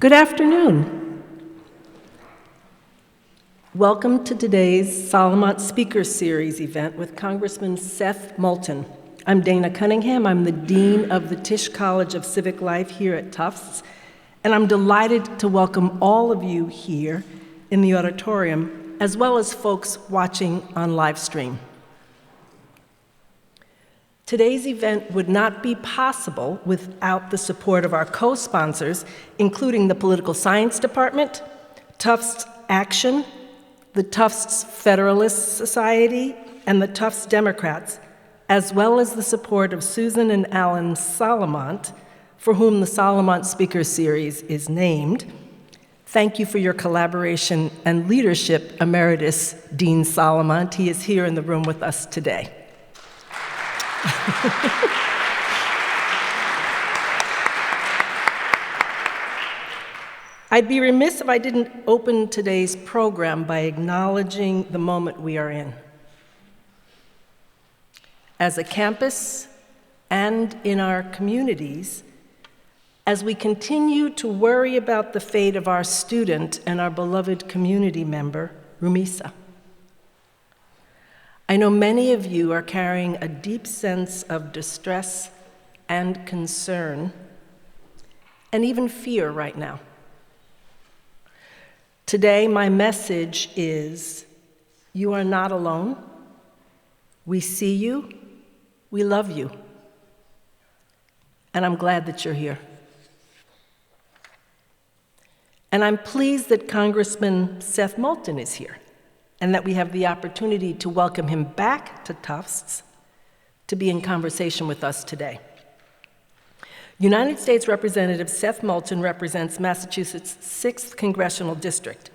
Good afternoon. Welcome to today's Solomont Speaker Series event with Congressman Seth Moulton. I'm Dana Cunningham. I'm the Dean of the Tisch College of Civic Life here at Tufts, and I'm delighted to welcome all of you here in the auditorium, as well as folks watching on live stream. Today's event would not be possible without the support of our co-sponsors, including the Political Science Department, Tufts Action, the Tufts Federalist Society, and the Tufts Democrats, as well as the support of Susan and Alan Solomont, for whom the Solomont Speaker Series is named. Thank you for your collaboration and leadership, Emeritus Dean Solomont. He is here in the room with us today. I'd be remiss if I didn't open today's program by acknowledging the moment we are in. As a campus and in our communities, as we continue to worry about the fate of our student and our beloved community member, Rumisa. I know many of you are carrying a deep sense of distress and concern, and even fear right now. Today, my message is, you are not alone. We see you, we love you, and I'm glad that you're here. And I'm pleased that Congressman Seth Moulton is here, and that we have the opportunity to welcome him back to Tufts to be in conversation with us today. United States Representative Seth Moulton represents Massachusetts' 6th Congressional District.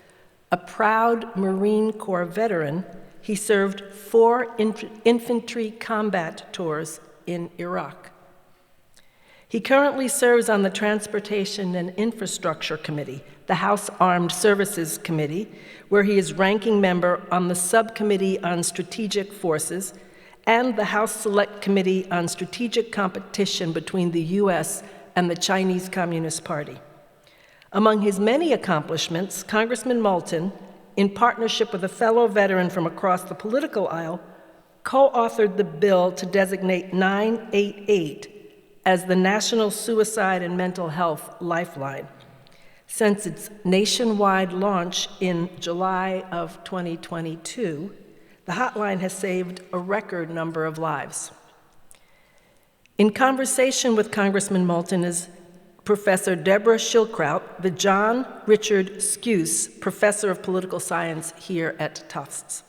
A proud Marine Corps veteran, he served 4 infantry combat tours in Iraq. He currently serves on the Transportation and Infrastructure Committee, the House Armed Services Committee, where he is ranking member on the Subcommittee on Strategic Forces and the House Select Committee on Strategic Competition between the U.S. and the Chinese Communist Party. Among his many accomplishments, Congressman Moulton, in partnership with a fellow veteran from across the political aisle, co-authored the bill to designate 988 as the National Suicide and Mental Health Lifeline. Since its nationwide launch in July of 2022, the hotline has saved a record number of lives. In conversation with Congressman Moulton is Professor Deborah Schildkraut, the John Richard Skuse Professor of Political Science here at Tufts.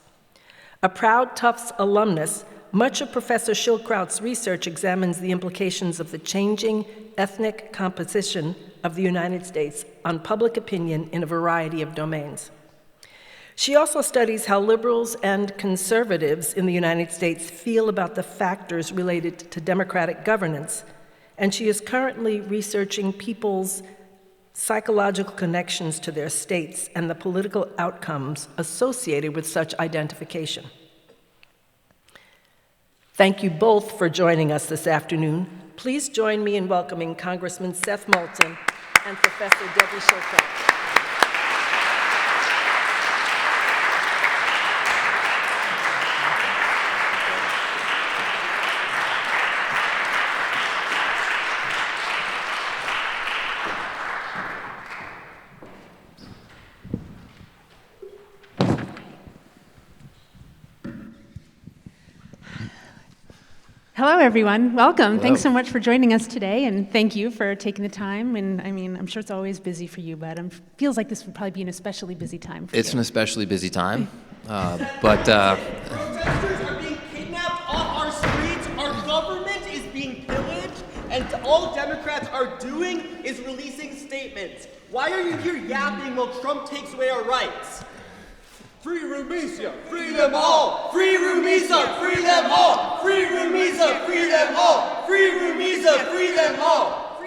A proud Tufts alumnus, much of Professor Schildkraut's research examines the implications of the changing ethnic composition of the United States on public opinion in a variety of domains. She also studies how liberals and conservatives in the United States feel about the factors related to democratic governance, and she is currently researching people's psychological connections to their states and the political outcomes associated with such identification. Thank you both for joining us this afternoon. Please join me in welcoming Congressman Seth Moulton and Professor Deborah Schildkraut. Hello, everyone. Welcome. Hello. Thanks so much for joining us today, and thank you for taking the time. And I mean, I'm sure it's always busy for you, but it feels like this would probably be an especially busy time for you. It's an especially busy time, Protesters are being kidnapped off our streets, our government is being pillaged, and all Democrats are doing is releasing statements. Why are you here yapping while Trump takes away our rights? Free Rumisa, free them all! Free Rumisa, free them all! Free Rumisa, free them all! Free Rumisa, free them all!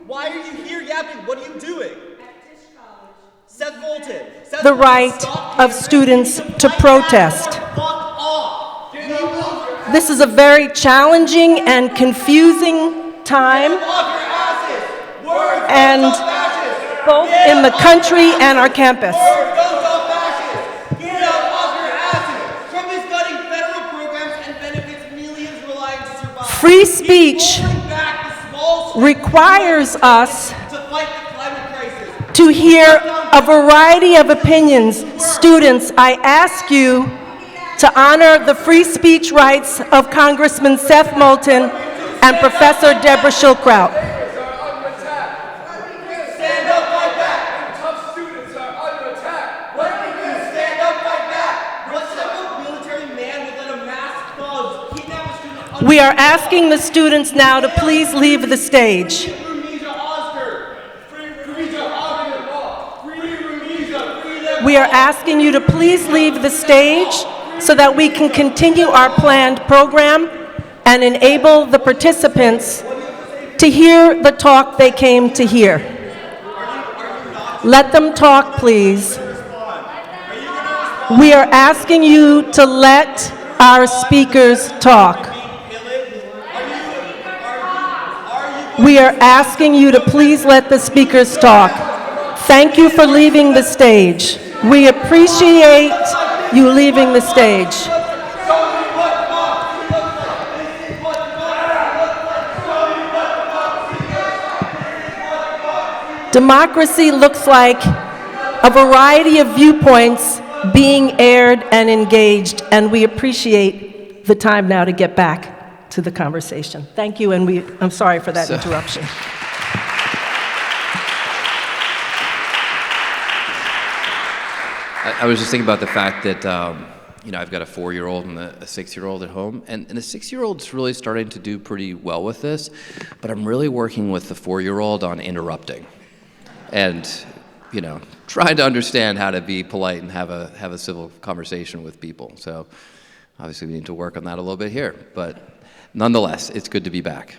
Why are you here yapping? What are you doing? At Tisch College. Seth Moulton. Seth The Moulton, right stop of here. students You to might protest. have to fuck off. Get off This is a very challenging and confusing time, your asses. Words and of fascists. both in the country and our campus. Don't talk fascist. Get up off your asses. Trump is gutting federal programs and benefits millions relying to survive. Free speech He's rolling back the small requires us to fight the climate crisis. to hear a variety of opinions. Students, I ask you to honor the free speech rights of Congressman Seth Moulton and Professor Deborah Schildkraut. Stand up, fight back. Tough students are under attack. What do you stand up, fight back? What type of military man would let a masked thug kidnap a student? We are asking the students now to please leave the stage. We are asking you to please leave the stage so that we can continue our planned program and enable the participants to hear the talk they came to hear. Let them talk, please. We are asking you to let our speakers talk. We are asking you to please let the speakers talk. Thank you for leaving the stage. We appreciate you leaving the stage. Democracy looks like a variety of viewpoints being aired and engaged, and we appreciate the time now to get back to the conversation. Thank you, and I'm sorry for that interruption. I was just thinking about the fact that, I've got a 4-year-old and a 6-year-old at home, and the 6-year-old's really starting to do pretty well with this, but I'm really working with the 4-year-old on interrupting and, trying to understand how to be polite and have a civil conversation with people. So obviously we need to work on that a little bit here, but nonetheless, it's good to be back.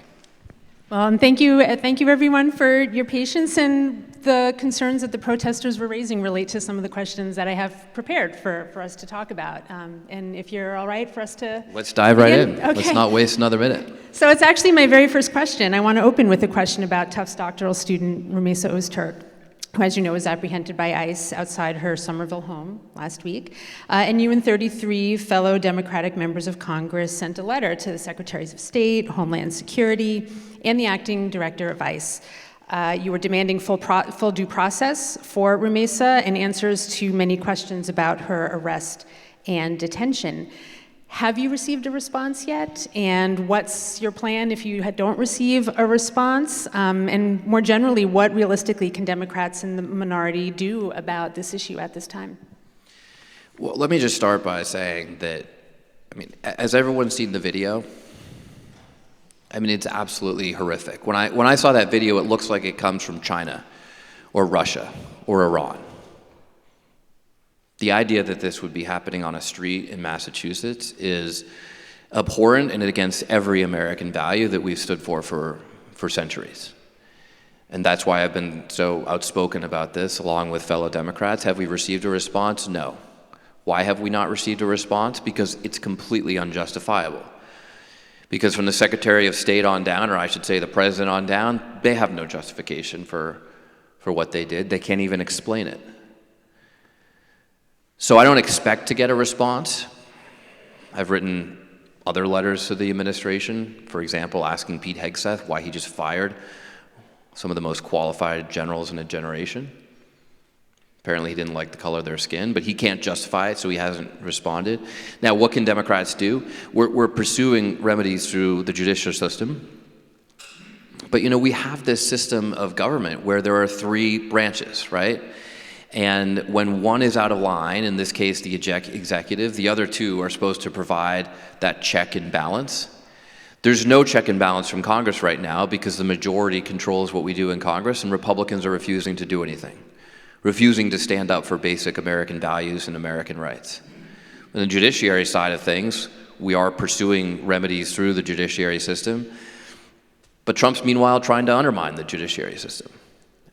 Well, and thank you everyone for your patience, and the concerns that the protesters were raising relate to some of the questions that I have prepared for us to talk about. And if you're all right for us to Let's dive right in. Okay. Let's not waste another minute. So it's actually my very first question. I want to open with a question about Tufts doctoral student Rumeysa Öztürk, who, as you know, was apprehended by ICE outside her Somerville home last week. And you and 33 fellow Democratic members of Congress sent a letter to the Secretaries of State, Homeland Security, and the acting director of ICE. You were demanding full due process for Rumeysa and answers to many questions about her arrest and detention. Have you received a response yet? And what's your plan if you don't receive a response? And more generally, what realistically can Democrats in the minority do about this issue at this time? Well, let me just start by saying that, has everyone seen the video? It's absolutely horrific. When I saw that video, it looks like it comes from China or Russia or Iran. The idea that this would be happening on a street in Massachusetts is abhorrent and against every American value that we've stood for centuries. And that's why I've been so outspoken about this, along with fellow Democrats. Have we received a response? No. Why have we not received a response? Because it's completely unjustifiable. Because from the Secretary of State on down, or I should say the President on down, they have no justification for what they did. They can't even explain it. So I don't expect to get a response. I've written other letters to the administration, for example, asking Pete Hegseth why he just fired some of the most qualified generals in a generation. Apparently he didn't like the color of their skin, but he can't justify it, so he hasn't responded. Now, what can Democrats do? We're pursuing remedies through the judicial system. But we have this system of government where there are 3 branches, right? And when one is out of line, in this case the executive, the other 2 are supposed to provide that check and balance. There's no check and balance from Congress right now because the majority controls what we do in Congress, and Republicans are refusing to do anything, refusing to stand up for basic American values and American rights. On the judiciary side of things, we are pursuing remedies through the judiciary system, but Trump's meanwhile trying to undermine the judiciary system.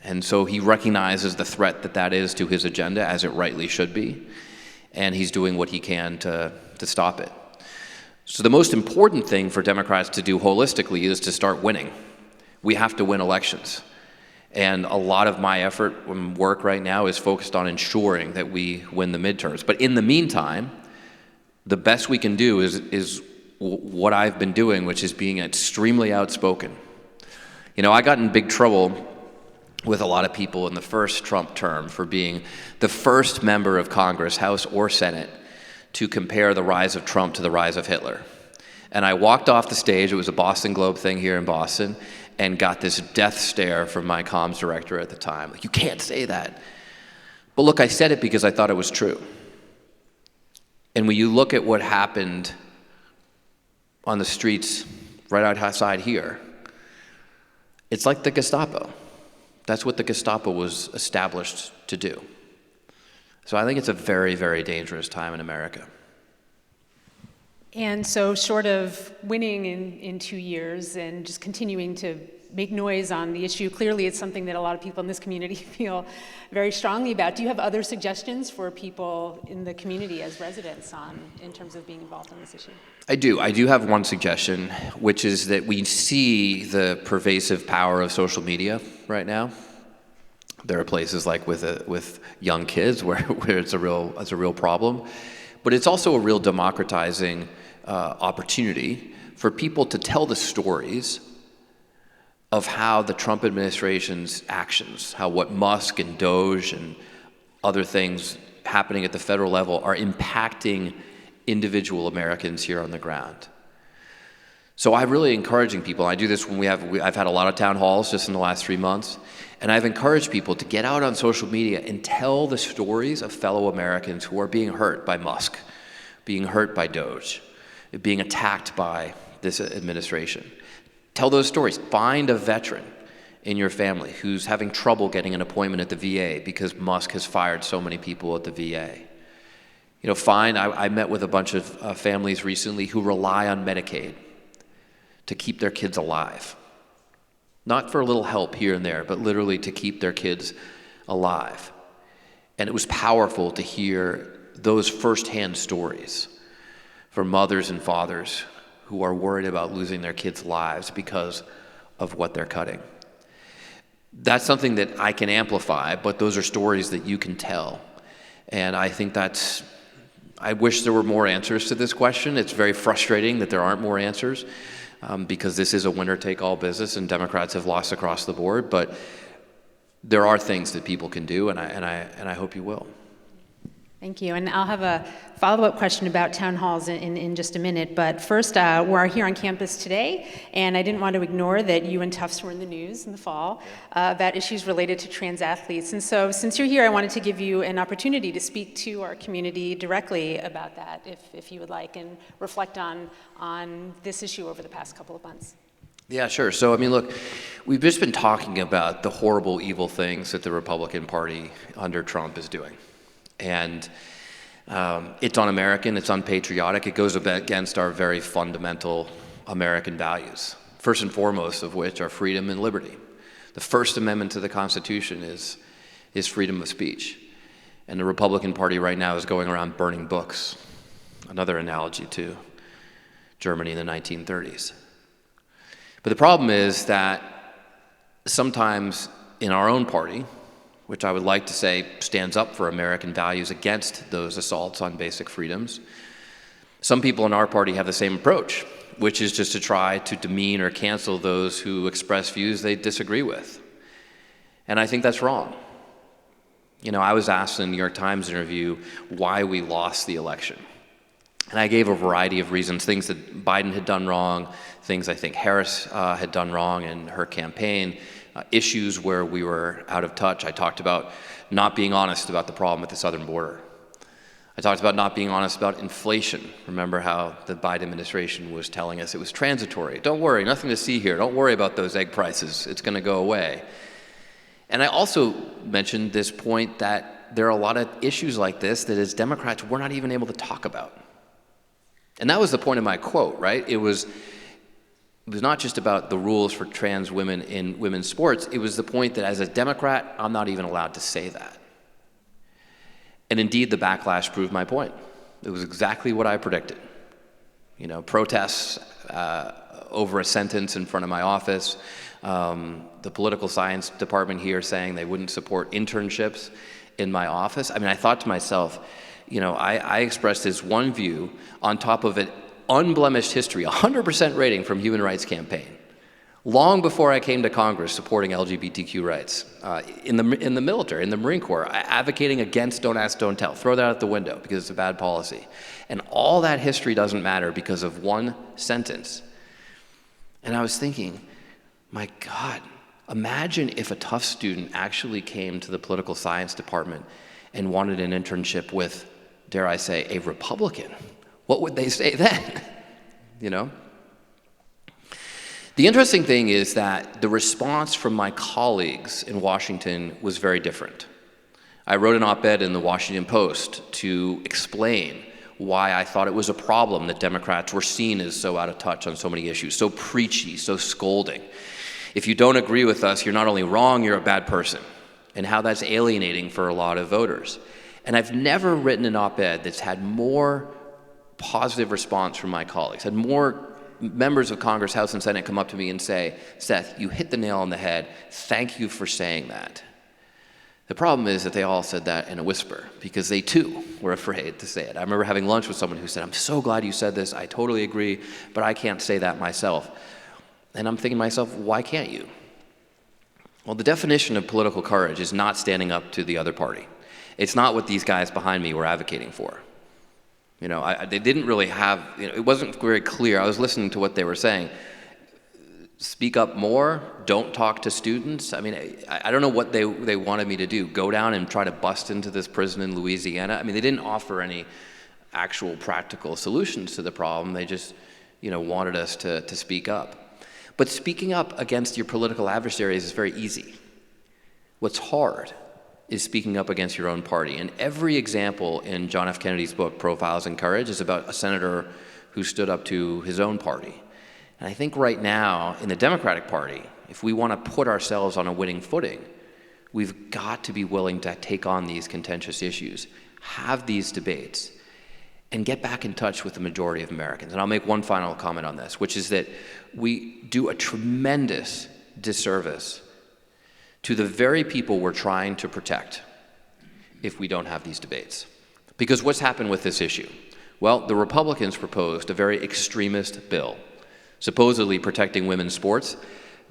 And so he recognizes the threat that is to his agenda, as it rightly should be, and he's doing what he can to stop it. So the most important thing for Democrats to do holistically is to start winning. We have to win elections. And a lot of my effort and work right now is focused on ensuring that we win the midterms. But in the meantime, the best we can do is what I've been doing, which is being extremely outspoken. You know, I got in big trouble with a lot of people in the first Trump term for being the first member of Congress, House or Senate, to compare the rise of Trump to the rise of Hitler. And I walked off the stage, it was a Boston Globe thing here in Boston, and got this death stare from my comms director at the time. Like, you can't say that. But look, I said it because I thought it was true. And when you look at what happened on the streets right outside here, it's like the Gestapo. That's what the Gestapo was established to do. So I think it's a very, very dangerous time in America. And so short of winning in 2 years and just continuing to make noise on the issue, clearly it's something that a lot of people in this community feel very strongly about. Do you have other suggestions for people in the community as residents in terms of being involved on this issue? I do. I do have one suggestion, which is that we see the pervasive power of social media right now. There are places like with young kids where it's a real problem. But it's also a real democratizing opportunity for people to tell the stories of how the Trump administration's actions, how what Musk and Doge and other things happening at the federal level are impacting individual Americans here on the ground. So I'm really encouraging people. I do this when I've had a lot of town halls just in the last 3 months, and I've encouraged people to get out on social media and tell the stories of fellow Americans who are being hurt by Musk, being hurt by Doge, being attacked by this administration. Tell those stories. Find a veteran in your family who's having trouble getting an appointment at the VA because Musk has fired so many people at the VA. You know, I met with a bunch of families recently who rely on Medicaid to keep their kids alive. Not for a little help here and there, but literally to keep their kids alive. And it was powerful to hear those firsthand stories from mothers and fathers who are worried about losing their kids' lives because of what they're cutting. That's something that I can amplify, but those are stories that you can tell. And I think I wish there were more answers to this question. It's very frustrating that there aren't more answers because this is a winner-take-all business and Democrats have lost across the board, but there are things that people can do, and I hope you will. Thank you. And I'll have a follow-up question about town halls in just a minute. But first, we're here on campus today, and I didn't want to ignore that you and Tufts were in the news in the fall about issues related to trans athletes. And so since you're here, I wanted to give you an opportunity to speak to our community directly about that, if you would like, and reflect on this issue over the past couple of months. Yeah, sure. So, I mean, look, we've just been talking about the horrible, evil things that the Republican Party under Trump is doing. And it's un-American, it's unpatriotic, it goes against our very fundamental American values, first and foremost of which are freedom and liberty. The First Amendment to the Constitution is freedom of speech. And the Republican Party right now is going around burning books, another analogy to Germany in the 1930s. But the problem is that sometimes in our own party, which I would like to say stands up for American values against those assaults on basic freedoms, some people in our party have the same approach, which is just to try to demean or cancel those who express views they disagree with. And I think that's wrong. You know, I was asked in the New York Times interview why we lost the election. And I gave a variety of reasons, things that Biden had done wrong, things I think Harris had done wrong in her campaign, issues where we were out of touch. I talked about not being honest about the problem at the southern border. I talked about not being honest about inflation. Remember how the Biden administration was telling us it was transitory. Don't worry, nothing to see here. Don't worry about those egg prices. It's going to go away. And I also mentioned this point that there are a lot of issues like this that as Democrats we're not even able to talk about. And that was the point of my quote, right? It was not just about the rules for trans women in women's sports. It was the point that as a Democrat, I'm not even allowed to say that. And indeed, the backlash proved my point. It was exactly what I predicted. You know, protests over a sentence in front of my office, the political science department here saying they wouldn't support internships in my office. I mean, I thought to myself, I expressed this one view on top of an unblemished history, 100% rating from Human Rights Campaign, long before I came to Congress supporting LGBTQ rights, in the military, in the Marine Corps, advocating against don't ask, don't tell. Throw that out the window because it's a bad policy. And all that history doesn't matter because of one sentence. And I was thinking, my God, imagine if a Tufts student actually came to the political science department and wanted an internship with, dare I say, a Republican. What would they say then? The interesting thing is that the response from my colleagues in Washington was very different. I wrote an op-ed in the Washington Post to explain why I thought it was a problem that Democrats were seen as so out of touch on so many issues, so preachy, so scolding. If you don't agree with us, you're not only wrong, you're a bad person, and how that's alienating for a lot of voters. And I've never written an op-ed that's had more positive response from my colleagues, had more members of Congress, House, and Senate come up to me and say, Seth, you hit the nail on the head. Thank you for saying that. The problem is that they all said that in a whisper because they too were afraid to say it. I remember having lunch with someone who said, I'm so glad you said this. I totally agree, but I can't say that myself. And I'm thinking to myself, why can't you? Well, the definition of political courage is not standing up to the other party. It's not what these guys behind me were advocating for. They didn't really have, it wasn't very clear. I was listening to what they were saying. Speak up more, don't talk to students. I mean, I don't know what they wanted me to do. Go down and try to bust into this prison in Louisiana? I mean, they didn't offer any actual practical solutions to the problem. They just, wanted us to speak up. But speaking up against your political adversaries is very easy. What's hard is speaking up against your own party. And every example in John F. Kennedy's book, Profiles in Courage, is about a senator who stood up to his own party. And I think right now, in the Democratic Party, if we want to put ourselves on a winning footing, we've got to be willing to take on these contentious issues, have these debates, and get back in touch with the majority of Americans. And I'll make one final comment on this, which is that we do a tremendous disservice to the very people we're trying to protect if we don't have these debates. Because what's happened with this issue? Well, the Republicans proposed a very extremist bill, supposedly protecting women's sports,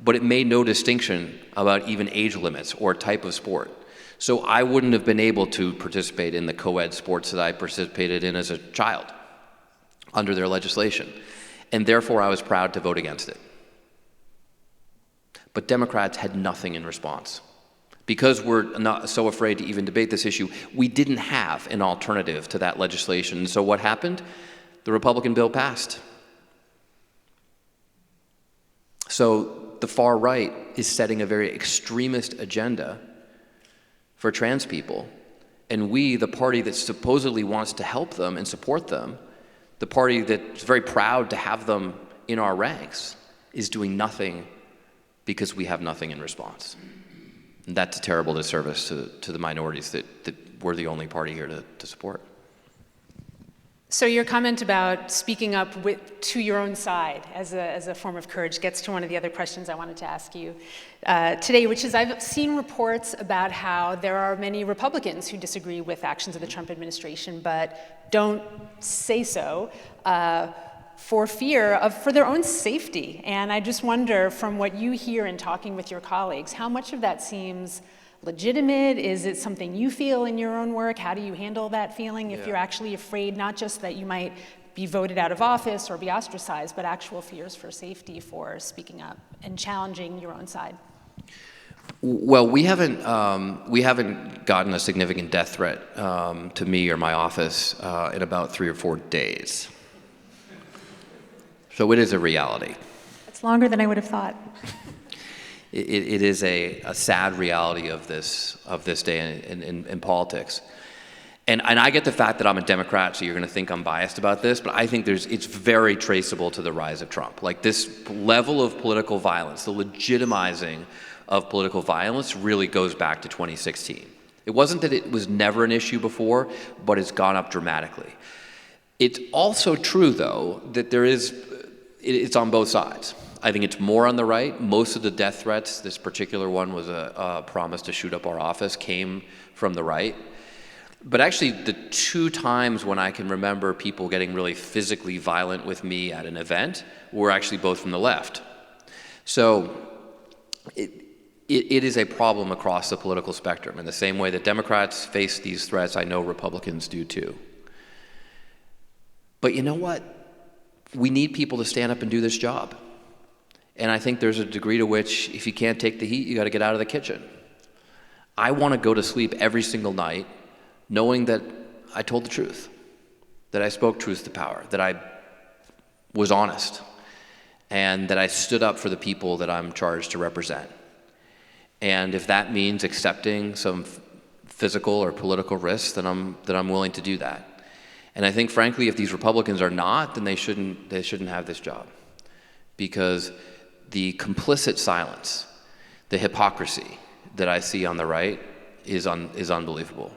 but it made no distinction about even age limits or type of sport. So I wouldn't have been able to participate in the co-ed sports that I participated in as a child under their legislation. And therefore, I was proud to vote against it. But Democrats had nothing in response. Because we're not so afraid to even debate this issue, we didn't have an alternative to that legislation. So what happened? The Republican bill passed. So the far right is setting a very extremist agenda for trans people. And we, the party that supposedly wants to help them and support them, the party that's very proud to have them in our ranks, is doing nothing because we have nothing in response. And that's a terrible disservice to the minorities that we're the only party here to support. So your comment about speaking up to your own side as a form of courage gets to one of the other questions I wanted to ask you today, which is I've seen reports about how there are many Republicans who disagree with actions of the Trump administration but don't say so for fear for their own safety. And I just wonder, from what you hear in talking with your colleagues, how much of that seems legitimate? Is it something you feel in your own work? How do you handle that feeling if you're actually afraid, not just that you might be voted out of office or be ostracized, but actual fears for safety for speaking up and challenging your own side? Well, we haven't gotten a significant death threat to me or my office in about 3 or 4 days. So it is a reality. It's longer than I would have thought. It is a sad reality of this day in politics. And I get the fact that I'm a Democrat, so you're going to think I'm biased about this, but I think it's very traceable to the rise of Trump. Like, this level of political violence, the legitimizing of political violence, really goes back to 2016. It wasn't that it was never an issue before, but it's gone up dramatically. It's also true, though, that it's on both sides. I think it's more on the right. Most of the death threats, this particular one was a promise to shoot up our office, came from the right. But actually, the 2 times when I can remember people getting really physically violent with me at an event were actually both from the left. So it is a problem across the political spectrum. In the same way that Democrats face these threats, I know Republicans do too. But you know what? We need people to stand up and do this job. And I think there's a degree to which, if you can't take the heat, you got to get out of the kitchen. I want to go to sleep every single night knowing that I told the truth, that I spoke truth to power, that I was honest, and that I stood up for the people that I'm charged to represent. And if that means accepting some physical or political risks, then I'm willing to do that. And I think, frankly, if these Republicans are not, then they shouldn't have this job, because the complicit silence, the hypocrisy that I see on the right is unbelievable.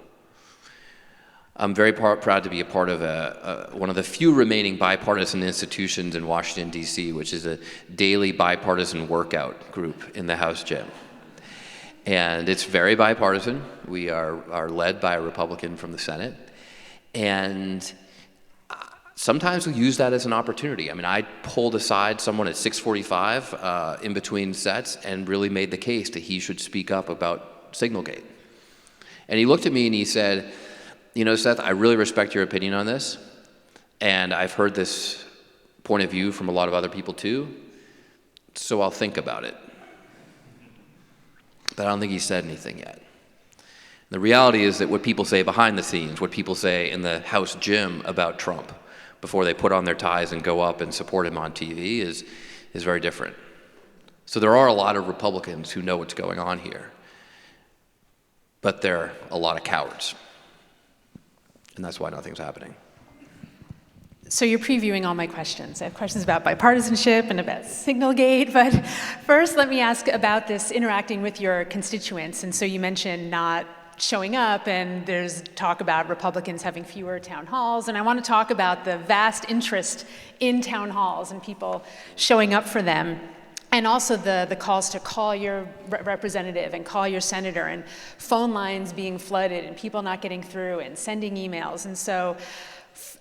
I'm very proud to be a part of one of the few remaining bipartisan institutions in Washington, D.C., which is a daily bipartisan workout group in the House gym. And it's very bipartisan. We are led by a Republican from the Senate. And sometimes we use that as an opportunity. I mean, I pulled aside someone at 6:45 in between sets and really made the case that he should speak up about Signalgate. And he looked at me and he said, "You know, Seth, I really respect your opinion on this, and I've heard this point of view from a lot of other people too, so I'll think about it." But I don't think he said anything yet. The reality is that what people say behind the scenes, what people say in the House gym about Trump before they put on their ties and go up and support him on TV is very different. So there are a lot of Republicans who know what's going on here, but there are a lot of cowards. And that's why nothing's happening. So you're previewing all my questions. I have questions about bipartisanship and about Signalgate, but first let me ask about this interacting with your constituents. And so you mentioned not showing up, and there's talk about Republicans having fewer town halls, and I want to talk about the vast interest in town halls and people showing up for them. And also the calls to call your representative and call your senator, and phone lines being flooded and people not getting through and sending emails. And so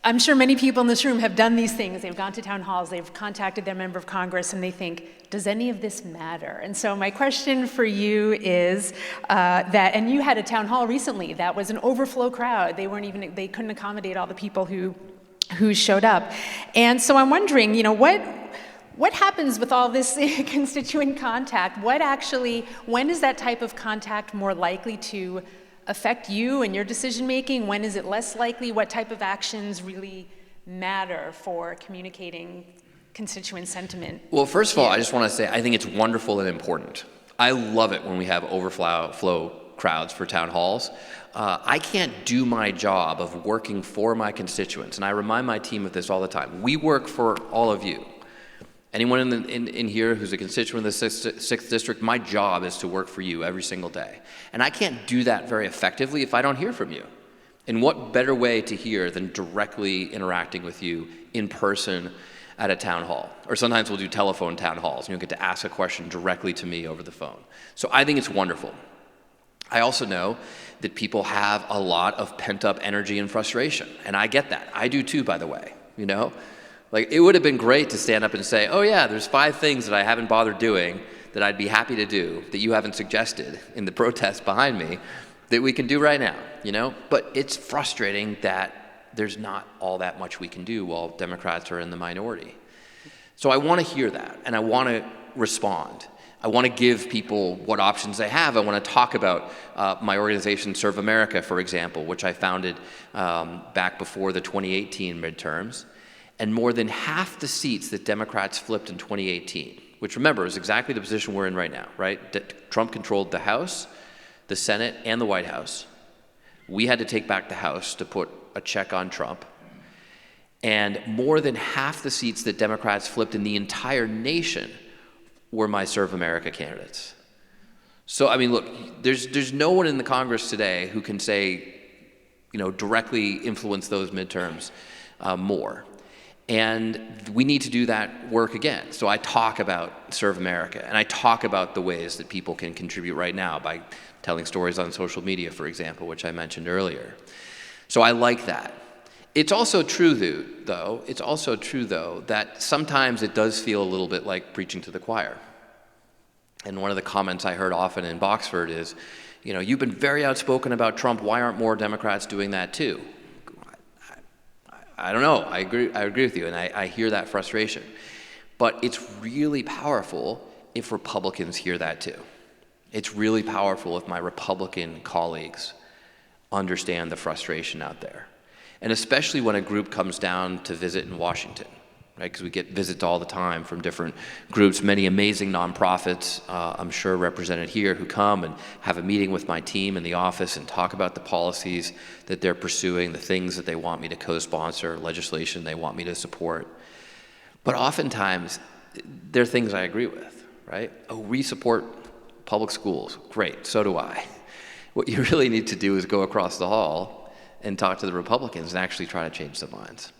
I'm sure many people in this room have done these things. They've gone to town halls, they've contacted their member of Congress, and they think, does any of this matter? And so my question for you is that, and you had a town hall recently that was an overflow crowd. They couldn't accommodate all the people who showed up. And so I'm wondering, you know, what happens with all this constituent contact? When is that type of contact more likely to affect you and your decision making? When is it less likely? What type of actions really matter for communicating constituent sentiment? Well, first of all, I just want to say I think it's wonderful and important. I love it when we have overflow crowds for town halls. I can't do my job of working for my constituents, and I remind my team of this all the time. We work for all of you. Anyone in here who's a constituent of the 6th District, my job is to work for you every single day. And I can't do that very effectively if I don't hear from you. And what better way to hear than directly interacting with you in person at a town hall? Or sometimes we'll do telephone town halls, and you'll get to ask a question directly to me over the phone. So I think it's wonderful. I also know that people have a lot of pent-up energy and frustration, and I get that. I do too, by the way, you know? Like, it would have been great to stand up and say, oh yeah, there's 5 things that I haven't bothered doing that I'd be happy to do that you haven't suggested in the protest behind me that we can do right now, you know? But it's frustrating that there's not all that much we can do while Democrats are in the minority. So I want to hear that, and I want to respond. I want to give people what options they have. I want to talk about my organization, Serve America, for example, which I founded back before the 2018 midterms. And more than half the seats that Democrats flipped in 2018, which, remember, is exactly the position we're in right now, right? Trump controlled the House, the Senate, and the White House. We had to take back the House to put a check on Trump. And more than half the seats that Democrats flipped in the entire nation were my Serve America candidates. So, I mean, look, there's no one in the Congress today who can say, you know, directly influence those midterms more. And we need to do that work again. So I talk about Serve America, and I talk about the ways that people can contribute right now by telling stories on social media, for example, which I mentioned earlier. So I like that. It's also true, though, that sometimes it does feel a little bit like preaching to the choir. And one of the comments I heard often in Boxford is, you know, you've been very outspoken about Trump, why aren't more Democrats doing that too? I don't know, I agree with you, and I hear that frustration. But it's really powerful if Republicans hear that too. It's really powerful if my Republican colleagues understand the frustration out there. And especially when a group comes down to visit in Washington, right? Because we get visits all the time from different groups, many amazing nonprofits, I'm sure represented here, who come and have a meeting with my team in the office and talk about the policies that they're pursuing, the things that they want me to co-sponsor, legislation they want me to support. But oftentimes, there are things I agree with, right? Oh, we support public schools. Great, so do I. What you really need to do is go across the hall and talk to the Republicans and actually try to change their minds.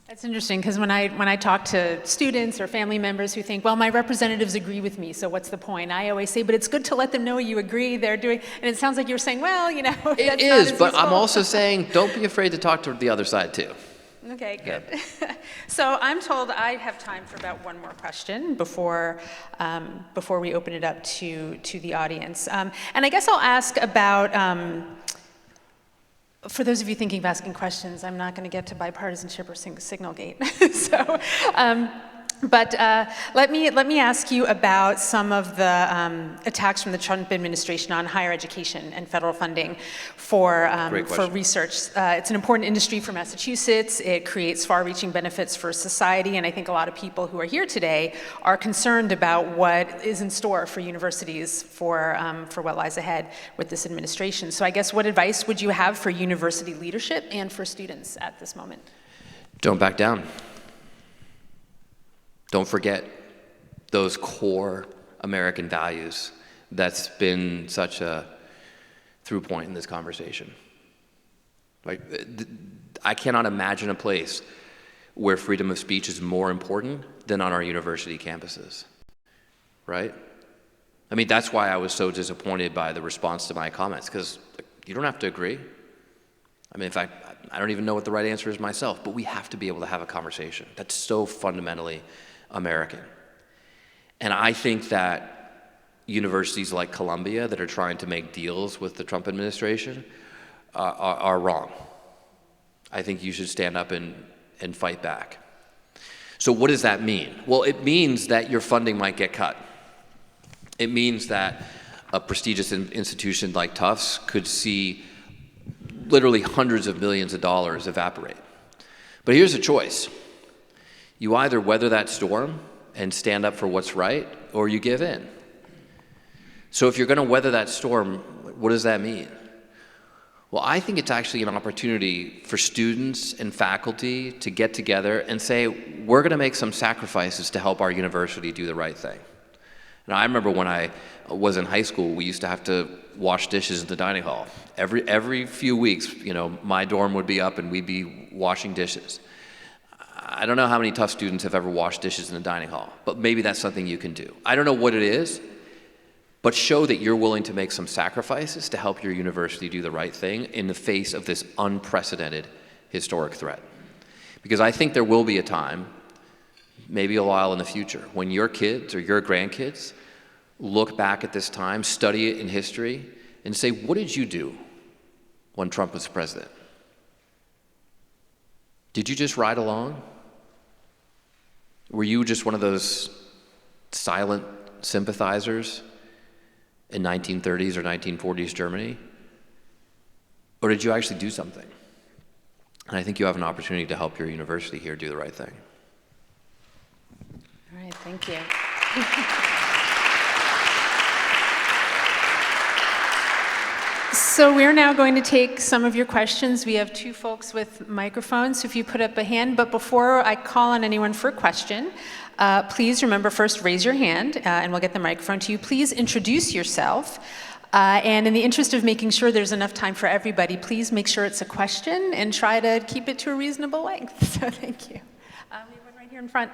That's interesting, because when I talk to students or family members who think, well, my representatives agree with me, so what's the point? I always say, but it's good to let them know you agree, they're doing, and it sounds like you're saying, well, you know, it is, but I'm also saying, don't be afraid to talk to the other side too. Okay, good. Yeah. So I'm told I have time for about one more question before we open it up to the audience. And I guess I'll ask about, for those of you thinking of asking questions, I'm not going to get to bipartisanship or signal gate. But let me ask you about some of the attacks from the Trump administration on higher education and federal funding for research. It's an important industry for Massachusetts. It creates far-reaching benefits for society, and I think a lot of people who are here today are concerned about what is in store for universities for what lies ahead with this administration. So I guess what advice would you have for university leadership and for students at this moment? Don't back down. Don't forget those core American values that's been such a through point in this conversation. Like, I cannot imagine a place where freedom of speech is more important than on our university campuses, right? I mean, that's why I was so disappointed by the response to my comments, because you don't have to agree. I mean, in fact, I don't even know what the right answer is myself, but we have to be able to have a conversation. That's so fundamentally American. And I think that universities like Columbia that are trying to make deals with the Trump administration are wrong. I think you should stand up and fight back. So what does that mean? Well, it means that your funding might get cut. It means that a prestigious institution like Tufts could see literally hundreds of millions of dollars evaporate. But here's a choice. You either weather that storm and stand up for what's right, or you give in. So if you're going to weather that storm, what does that mean? Well, I think it's actually an opportunity for students and faculty to get together and say, we're going to make some sacrifices to help our university do the right thing. Now, I remember when I was in high school, we used to have to wash dishes in the dining hall. Every few weeks, you know, my dorm would be up and we'd be washing dishes. I don't know how many Tufts students have ever washed dishes in the dining hall, but maybe that's something you can do. I don't know what it is, but show that you're willing to make some sacrifices to help your university do the right thing in the face of this unprecedented historic threat. Because I think there will be a time, maybe a while in the future, when your kids or your grandkids look back at this time, study it in history, and say, what did you do when Trump was president? Did you just ride along? Were you just one of those silent sympathizers in 1930s or 1940s Germany? Or did you actually do something? And I think you have an opportunity to help your university here do the right thing. All right, thank you. So we're now going to take some of your questions. We have two folks with microphones, so if you put up a hand. But before I call on anyone for a question, please remember first raise your hand, and we'll get the microphone to you. Please introduce yourself. And in the interest of making sure there's enough time for everybody, please make sure it's a question and try to keep it to a reasonable length. So thank you. We have one right here in front.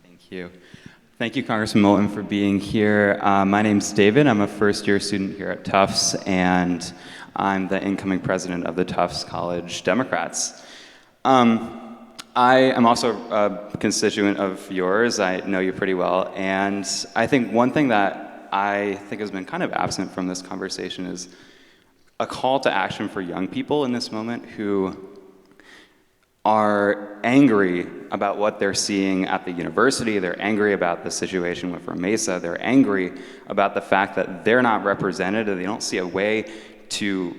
Thank you. Thank you, Congressman Moulton, for being here. My name's David. I'm a first-year student here at Tufts, and I'm the incoming president of the Tufts College Democrats. I am also a constituent of yours. I know you pretty well, and I think one thing that I think has been kind of absent from this conversation is a call to action for young people in this moment who are angry about what they're seeing at the university. They're angry about the situation with Rumesa. They're angry about the fact that they're not represented and they don't see a way to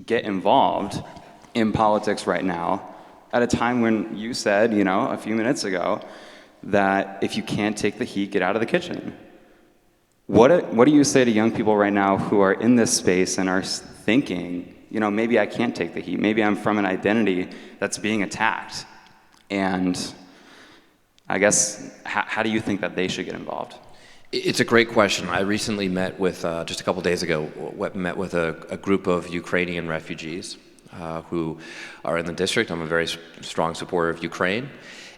get involved in politics right now at a time when you said, a few minutes ago, that if you can't take the heat, get out of the kitchen. What do you say to young people right now who are in this space and are thinking, maybe I can't take the heat. Maybe I'm from an identity that's being attacked. And I guess, how do you think that they should get involved? It's a great question. I recently met with, just a couple days ago, met with a group of Ukrainian refugees who are in the district. I'm a very strong supporter of Ukraine.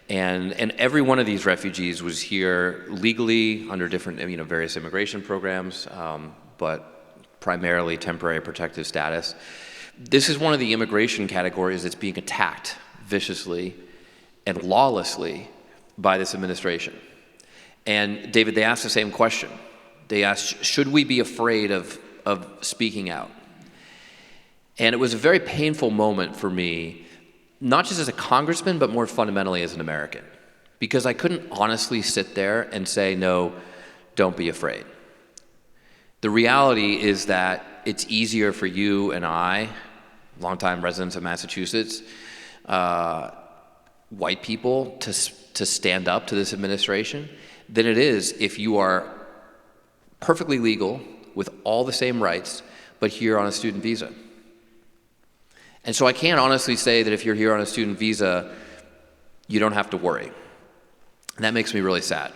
And every one of these refugees was here legally under different, various immigration programs, but primarily temporary protective status. This is one of the immigration categories that's being attacked viciously and lawlessly by this administration. And David, they asked the same question. They asked, should we be afraid of speaking out? And it was a very painful moment for me, not just as a congressman, but more fundamentally as an American, because I couldn't honestly sit there and say, no, don't be afraid. The reality is that it's easier for you and I, longtime residents of Massachusetts, white people, to stand up to this administration than it is if you are perfectly legal with all the same rights, but here on a student visa. And so I can't honestly say that if you're here on a student visa, you don't have to worry. And that makes me really sad.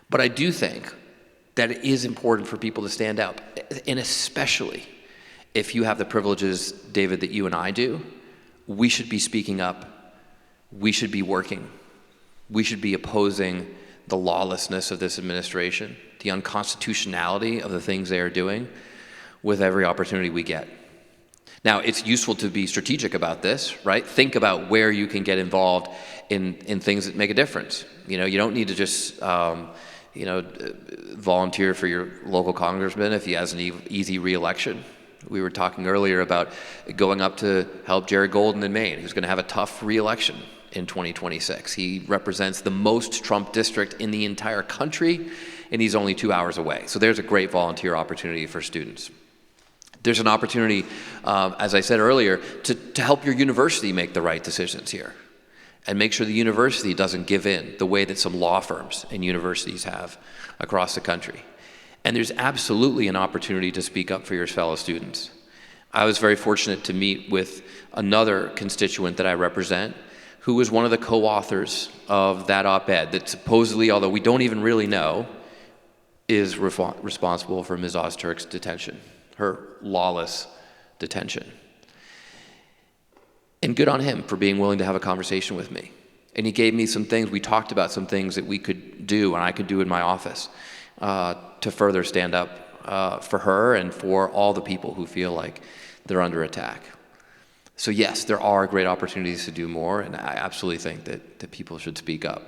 But I do think that it is important for people to stand up, and especially if you have the privileges, David, that you and I do. We should be speaking up. We should be working. We should be opposing the lawlessness of this administration, the unconstitutionality of the things they are doing, with every opportunity we get. Now, it's useful to be strategic about this, right? Think about where you can get involved in things that make a difference. You don't need to just, volunteer for your local congressman if he has an easy re-election. We were talking earlier about going up to help Jared Golden in Maine, who's going to have a tough re-election in 2026. He represents the most Trump district in the entire country, and he's only 2 hours away. So there's a great volunteer opportunity for students. There's an opportunity, as I said earlier, to help your university make the right decisions here and make sure the university doesn't give in the way that some law firms and universities have across the country. And there's absolutely an opportunity to speak up for your fellow students. I was very fortunate to meet with another constituent that I represent who was one of the co-authors of that op-ed that supposedly, although we don't even really know, is responsible for Ms. Ozturk's detention, her lawless detention. And good on him for being willing to have a conversation with me. And he gave me some things, we talked about some things that we could do and I could do in my office to further stand up for her and for all the people who feel like they're under attack. So yes, there are great opportunities to do more, and I absolutely think that people should speak up.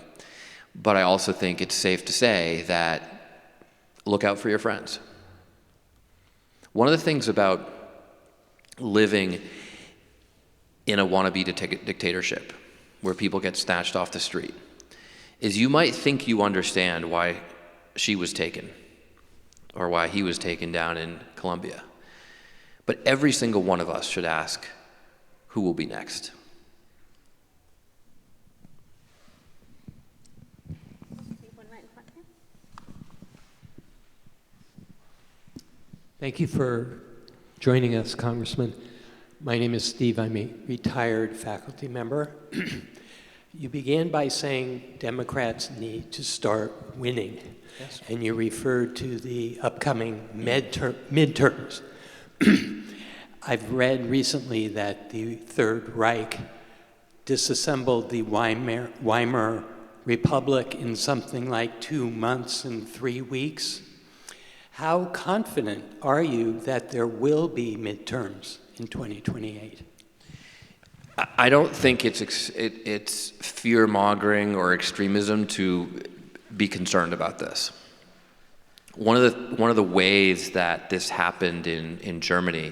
But I also think it's safe to say that look out for your friends. One of the things about living in a wannabe dictatorship where people get snatched off the street is you might think you understand why she was taken or why he was taken down in Colombia. But every single one of us should ask, who will be next? Thank you for joining us, Congressman. My name is Steve. I'm a retired faculty member. You began by saying Democrats need to start winning. Yes. And you referred to the upcoming midterms. I've read recently that the Third Reich disassembled the Weimar Republic in something like 2 months and 3 weeks. How confident are you that there will be midterms in 2028? I don't think it's fear-mongering or extremism to be concerned about this. One of the ways that this happened in Germany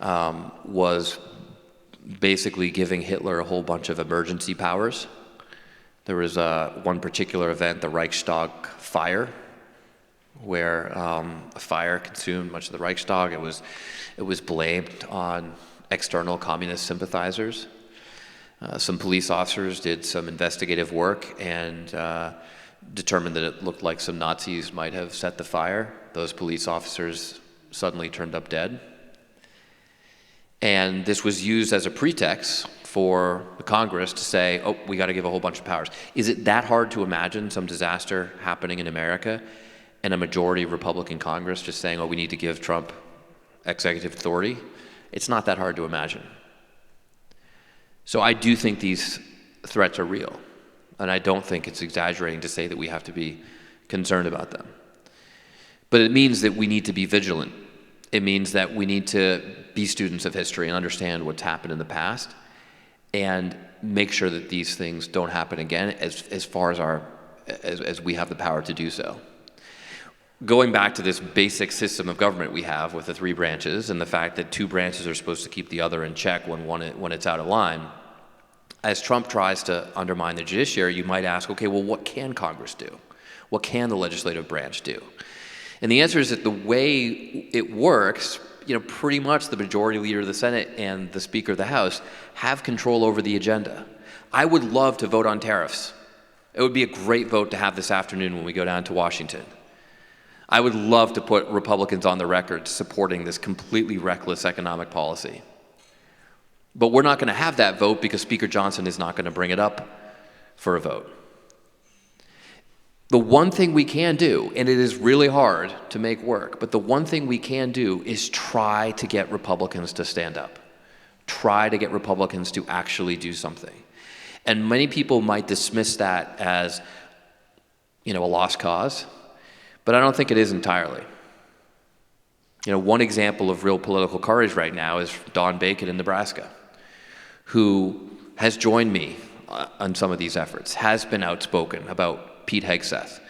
was basically giving Hitler a whole bunch of emergency powers. There was one particular event, the Reichstag fire, where a fire consumed much of the Reichstag. It was blamed on external communist sympathizers. Some police officers did some investigative work and determined that it looked like some Nazis might have set the fire. Those police officers suddenly turned up dead. And this was used as a pretext for the Congress to say, oh, we got to give a whole bunch of powers. Is it that hard to imagine some disaster happening in America and a majority Republican Congress just saying, oh, we need to give Trump executive authority? It's not that hard to imagine. So I do think these threats are real, and I don't think it's exaggerating to say that we have to be concerned about them. But it means that we need to be vigilant. It means that we need to be students of history and understand what's happened in the past and make sure that these things don't happen again as far as we have the power to do so. Going back to this basic system of government we have with the 3 branches and the fact that 2 branches are supposed to keep the other in check when it's out of line, as Trump tries to undermine the judiciary, you might ask, okay, well, what can Congress do? What can the legislative branch do? And the answer is that the way it works, pretty much the majority leader of the Senate and the Speaker of the House have control over the agenda. I would love to vote on tariffs. It would be a great vote to have this afternoon when we go down to Washington. I would love to put Republicans on the record supporting this completely reckless economic policy. But we're not going to have that vote because Speaker Johnson is not going to bring it up for a vote. The one thing we can do, and it is really hard to make work, but the one thing we can do is try to get Republicans to stand up. Try to get Republicans to actually do something. And many people might dismiss that as, a lost cause, but I don't think it is entirely. One example of real political courage right now is Don Bacon in Nebraska, who has joined me on some of these efforts, has been outspoken about Pete Hegseth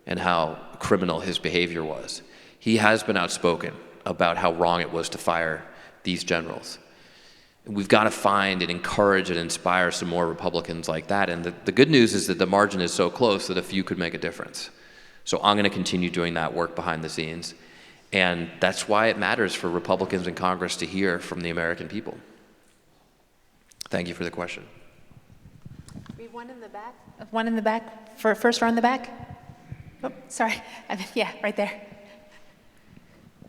and how criminal his behavior was. He has been outspoken about how wrong it was to fire these generals. And we've got to find and encourage and inspire some more Republicans like that. And the good news is that the margin is so close that a few could make a difference. So I'm going to continue doing that work behind the scenes. And that's why it matters for Republicans in Congress to hear from the American people. Thank you for the question. We have one in the back. One in the back. For first row in the back. Oh, sorry. Yeah, right there.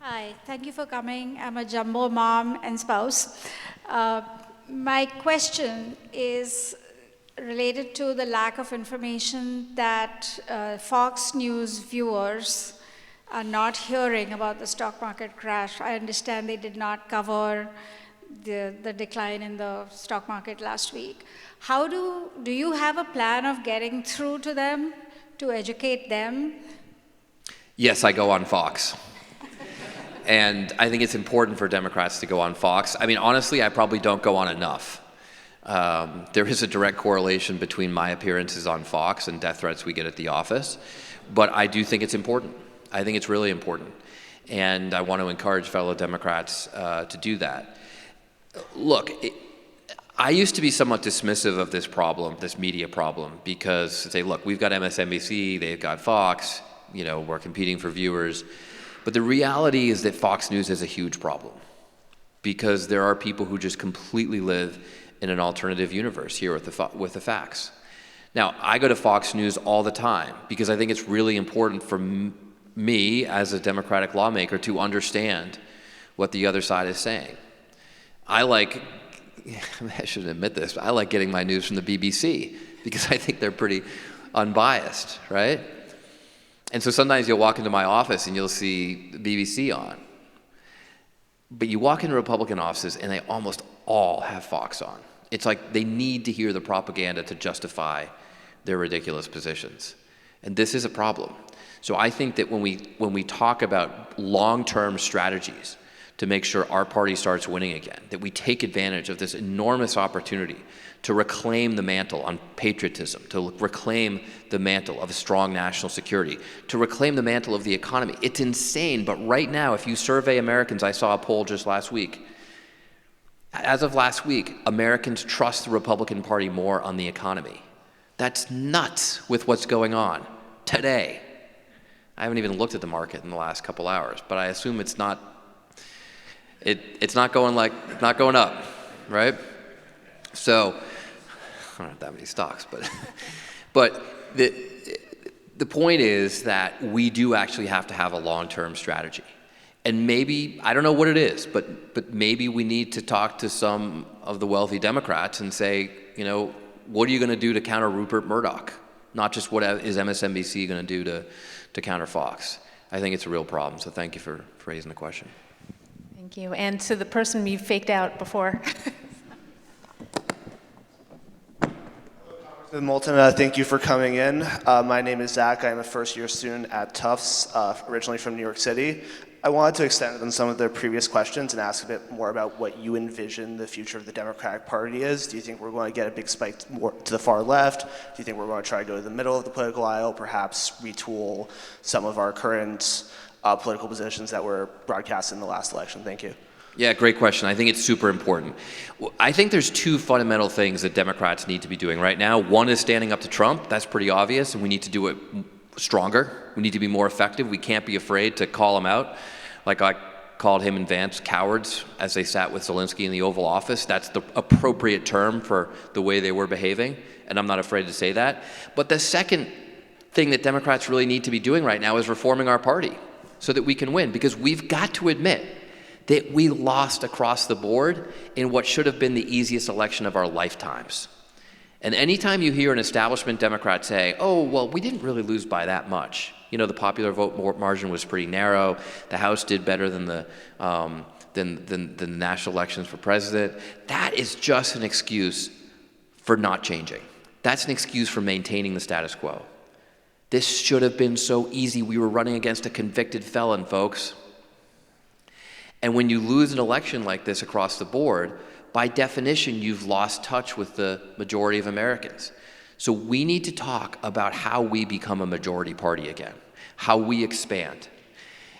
Hi, thank you for coming. I'm a jumbo mom and spouse. My question is related to the lack of information that Fox News viewers are not hearing about the stock market crash. I understand they did not cover the decline in the stock market last week. How do you have a plan of getting through to them, to educate them? Yes, I go on Fox. And I think it's important for Democrats to go on Fox. I mean, honestly, I probably don't go on enough. There is a direct correlation between my appearances on Fox and death threats we get at the office. But I do think it's important. I think it's really important. And I want to encourage fellow Democrats to do that. Look, I used to be somewhat dismissive of this problem, this media problem, because say, look, we've got MSNBC, they've got Fox, we're competing for viewers. But the reality is that Fox News is a huge problem because there are people who just completely live in an alternative universe here with the facts. Now, I go to Fox News all the time because I think it's really important for me as a Democratic lawmaker to understand what the other side is saying. I shouldn't admit this, but I like getting my news from the BBC because I think they're pretty unbiased, right? And so sometimes you'll walk into my office and you'll see the BBC on. But you walk into Republican offices and they almost all have Fox on. It's like they need to hear the propaganda to justify their ridiculous positions. And this is a problem. So I think that when we talk about long-term strategies to make sure our party starts winning again, that we take advantage of this enormous opportunity to reclaim the mantle on patriotism, to reclaim the mantle of strong national security, to reclaim the mantle of the economy. It's insane, but right now, if you survey Americans, I saw a poll just last week, as of last week, Americans trust the Republican Party more on the economy. That's nuts with what's going on today. I haven't even looked at the market in the last couple hours, but I assume it's not going up, right? So I don't have that many stocks, but the point is that we do actually have to have a long-term strategy. And maybe, I don't know what it is, but maybe we need to talk to some of the wealthy Democrats and say, what are you going to do to counter Rupert Murdoch? Not just what is MSNBC going to do to counter Fox. I think it's a real problem, so thank you for raising the question. Thank you. And to the person you faked out before. Congressman Moulton, thank you for coming in. My name is Zach. I'm a first-year student at Tufts, originally from New York City. I wanted to extend on some of the previous questions and ask a bit more about what you envision the future of the Democratic Party is. Do you think we're going to get a big spike more to the far left? Do you think we're going to try to go to the middle of the political aisle, perhaps retool some of our current political positions that were broadcast in the last election? Thank you. Yeah, great question. I think it's super important. I think there's two fundamental things that Democrats need to be doing right now. One is standing up to Trump. That's pretty obvious, and we need to do it stronger. We need to be more effective. We can't be afraid to call him out. Like I called him and Vance cowards as they sat with Zelensky in the Oval Office. That's the appropriate term for the way they were behaving, and I'm not afraid to say that. But the second thing that Democrats really need to be doing right now is reforming our party so that we can win, because we've got to admit that we lost across the board in what should have been the easiest election of our lifetimes. And anytime you hear an establishment Democrat say, oh, well, we didn't really lose by that much. The popular vote margin was pretty narrow. The House did better than the national elections for president. That is just an excuse for not changing. That's an excuse for maintaining the status quo. This should have been so easy. We were running against a convicted felon, folks. And when you lose an election like this across the board, by definition, you've lost touch with the majority of Americans. So we need to talk about how we become a majority party again, how we expand.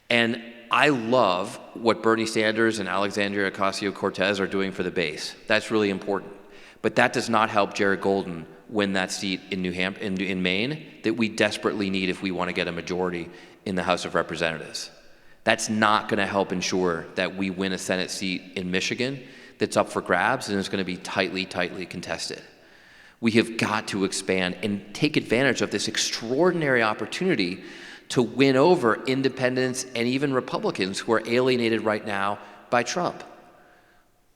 And I love what Bernie Sanders and Alexandria Ocasio-Cortez are doing for the base. That's really important. But that does not help Jared Golden win that seat in in Maine that we desperately need if we want to get a majority in the House of Representatives. That's not going to help ensure that we win a Senate seat in Michigan that's up for grabs and is going to be tightly contested. We have got to expand and take advantage of this extraordinary opportunity to win over independents and even Republicans who are alienated right now by Trump.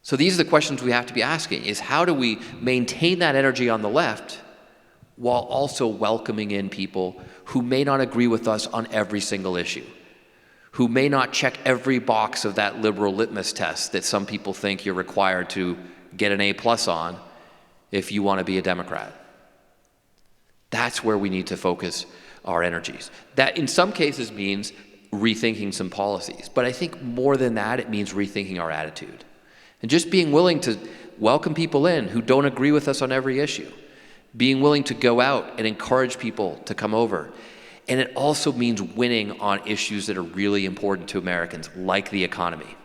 So these are the questions we have to be asking, is how do we maintain that energy on the left while also welcoming in people who may not agree with us on every single issue, who may not check every box of that liberal litmus test that some people think you're required to get an A+ on if you want to be a Democrat. That's where we need to focus our energies. That in some cases means rethinking some policies, but I think more than that, it means rethinking our attitude. And just being willing to welcome people in who don't agree with us on every issue. Being willing to go out and encourage people to come over. And it also means winning on issues that are really important to Americans, like the economy.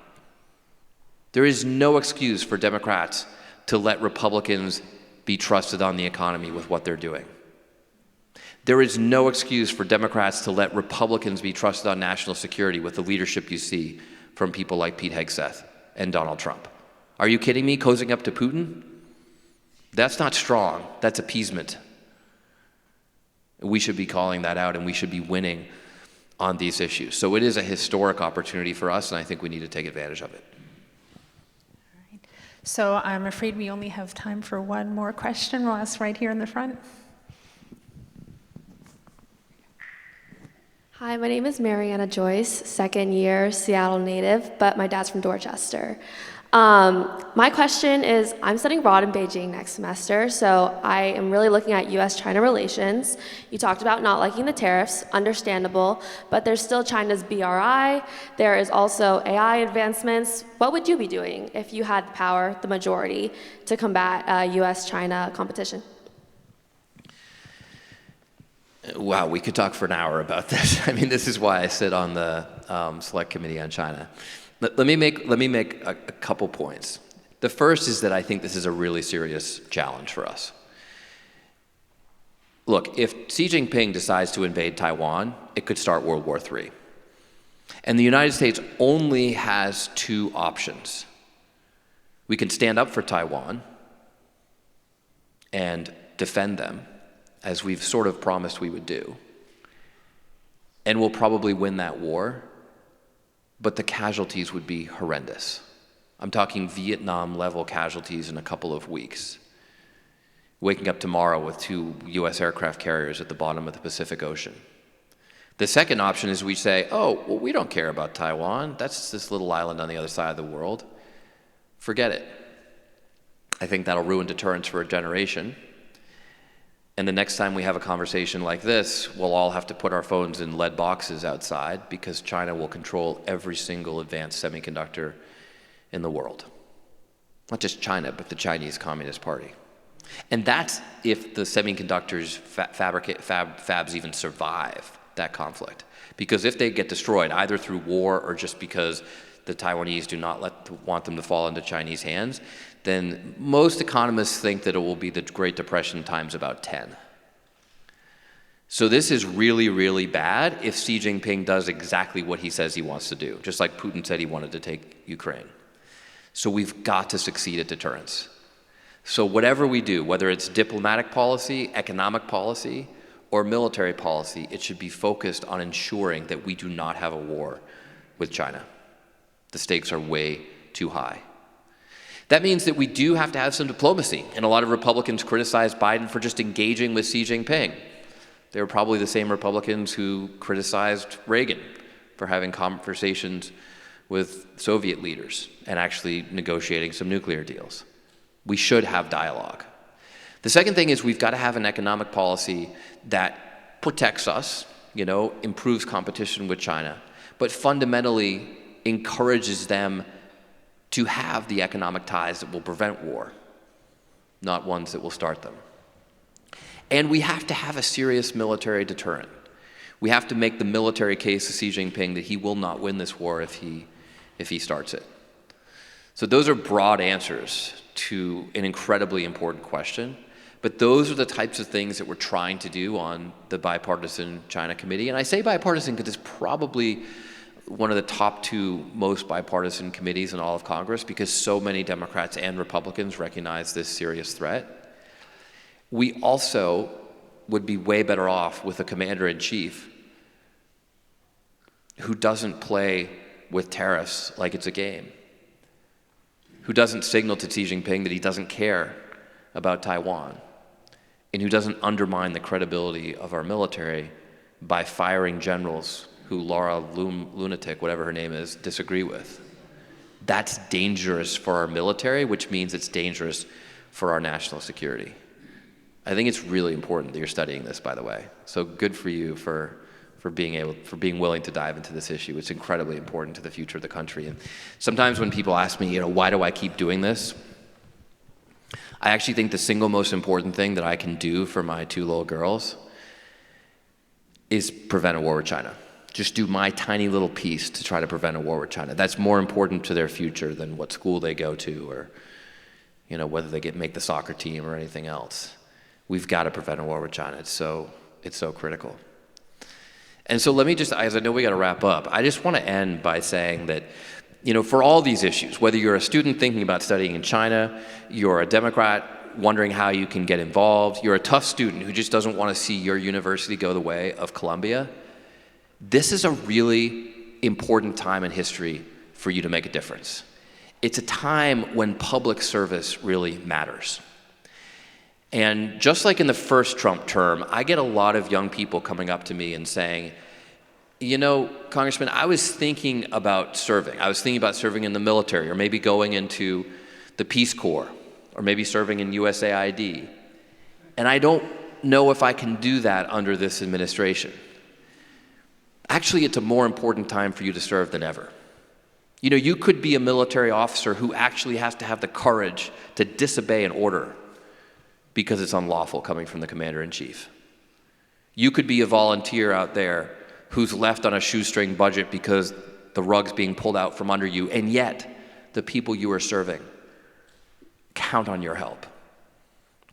There is no excuse for Democrats to let Republicans be trusted on the economy with what they're doing. There is no excuse for Democrats to let Republicans be trusted on national security with the leadership you see from people like Pete Hegseth and Donald Trump. Are you kidding me? Cozying up to Putin? That's not strong. That's appeasement. We should be calling that out, and we should be winning on these issues. So it is a historic opportunity for us, and I think we need to take advantage of it. All right. So I'm afraid we only have time for one more question. We'll ask right here in the front. Hi, my name is Mariana Joyce, second year Seattle native, but my dad's from Dorchester. My question is, I'm studying abroad in Beijing next semester, so I am really looking at US-China relations. You talked about not liking the tariffs, understandable, but there's still China's BRI. There is also AI advancements. What would you be doing if you had the power, the majority, to combat US-China competition? Wow, we could talk for an hour about this. I mean, this is why I sit on the Select Committee on China. Let me make a couple points. The first is that I think this is a really serious challenge for us. Look, if Xi Jinping decides to invade Taiwan, it could start World War III. And the United States only has two options. We can stand up for Taiwan and defend them, as we've sort of promised we would do. And we'll probably win that war, but the casualties would be horrendous. I'm talking Vietnam-level casualties in a couple of weeks. Waking up tomorrow with 2 US aircraft carriers at the bottom of the Pacific Ocean. The second option is we say, oh, well, we don't care about Taiwan. That's this little island on the other side of the world. Forget it. I think that'll ruin deterrence for a generation. And the next time we have a conversation like this, we'll all have to put our phones in lead boxes outside because China will control every single advanced semiconductor in the world. Not just China, but the Chinese Communist Party. And that's if the semiconductors fabs even survive that conflict. Because if they get destroyed, either through war or just because the Taiwanese do not want them to fall into Chinese hands, then most economists think that it will be the Great Depression times about 10. So this is really, really bad if Xi Jinping does exactly what he says he wants to do, just like Putin said he wanted to take Ukraine. So we've got to succeed at deterrence. So whatever we do, whether it's diplomatic policy, economic policy, or military policy, it should be focused on ensuring that we do not have a war with China. The stakes are way too high. That means that we do have to have some diplomacy, and a lot of Republicans criticize Biden for just engaging with Xi Jinping. They were probably the same Republicans who criticized Reagan for having conversations with Soviet leaders and actually negotiating some nuclear deals. We should have dialogue. The second thing is we've got to have an economic policy that protects us, improves competition with China, but fundamentally encourages them to have the economic ties that will prevent war, not ones that will start them. And we have to have a serious military deterrent. We have to make the military case to Xi Jinping that he will not win this war if he starts it. So those are broad answers to an incredibly important question, but those are the types of things that we're trying to do on the Bipartisan China Committee. And I say bipartisan because it's probably one of the top 2 most bipartisan committees in all of Congress because so many Democrats and Republicans recognize this serious threat. We also would be way better off with a commander-in-chief who doesn't play with tariffs like it's a game, who doesn't signal to Xi Jinping that he doesn't care about Taiwan, and who doesn't undermine the credibility of our military by firing generals who Laura Lunatic, whatever her name is, disagree with. That's dangerous for our military, which means it's dangerous for our national security. I think it's really important that you're studying this, by the way. So good for you for being willing to dive into this issue. It's incredibly important to the future of the country. And sometimes when people ask me, why do I keep doing this? I actually think the single most important thing that I can do for my 2 little girls is prevent a war with China. Just do my tiny little piece to try to prevent a war with China. That's more important to their future than what school they go to or whether they make the soccer team or anything else. We've got to prevent a war with China. It's so critical. And so let me just, as I know we got to wrap up, I just want to end by saying that, for all these issues, whether you're a student thinking about studying in China, you're a Democrat wondering how you can get involved, you're a tough student who just doesn't want to see your university go the way of Columbia, this is a really important time in history for you to make a difference. It's a time when public service really matters. And just like in the first Trump term, I get a lot of young people coming up to me and saying, you know, Congressman, I was thinking about serving. I was thinking about serving in the military, or maybe going into the Peace Corps, or maybe serving in USAID. And I don't know if I can do that under this administration. Actually, it's a more important time for you to serve than ever. You know, you could be a military officer who actually has to have the courage to disobey an order because it's unlawful coming from the commander-in-chief. You could be a volunteer out there who's left on a shoestring budget because the rug's being pulled out from under you, and yet the people you are serving count on your help.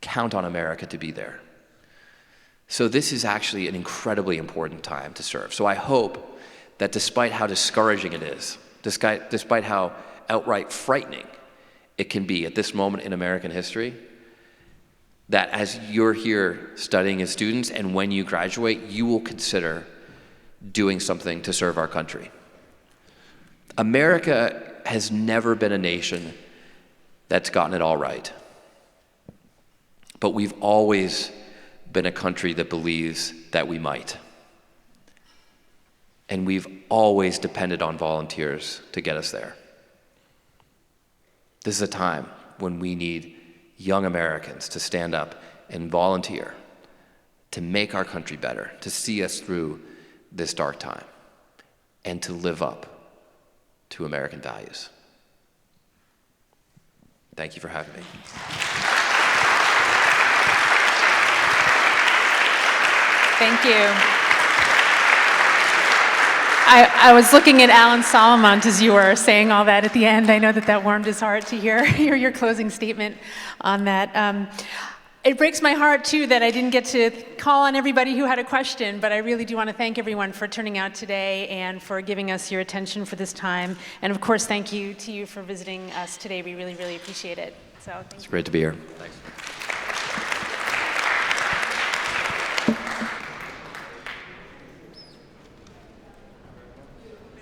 Count on America to be there. So this is actually an incredibly important time to serve. So I hope that despite how discouraging it is, despite how outright frightening it can be at this moment in American history, that as you're here studying as students and when you graduate, you will consider doing something to serve our country. America has never been a nation that's gotten it all right. But we've always been a country that believes that we might. And we've always depended on volunteers to get us there. This is a time when we need young Americans to stand up and volunteer to make our country better, to see us through this dark time, and to live up to American values. Thank you for having me. Thank you. I was looking at Alan Solomont as you were saying all that at the end. I know that that warmed his heart to hear your closing statement on that. It breaks my heart, too, that I didn't get to call on everybody who had a question, but I really do want to thank everyone for turning out today and for giving us your attention for this time. And, of course, thank you to you for visiting us today. We really, really appreciate it. So, it's great to be here. Thanks.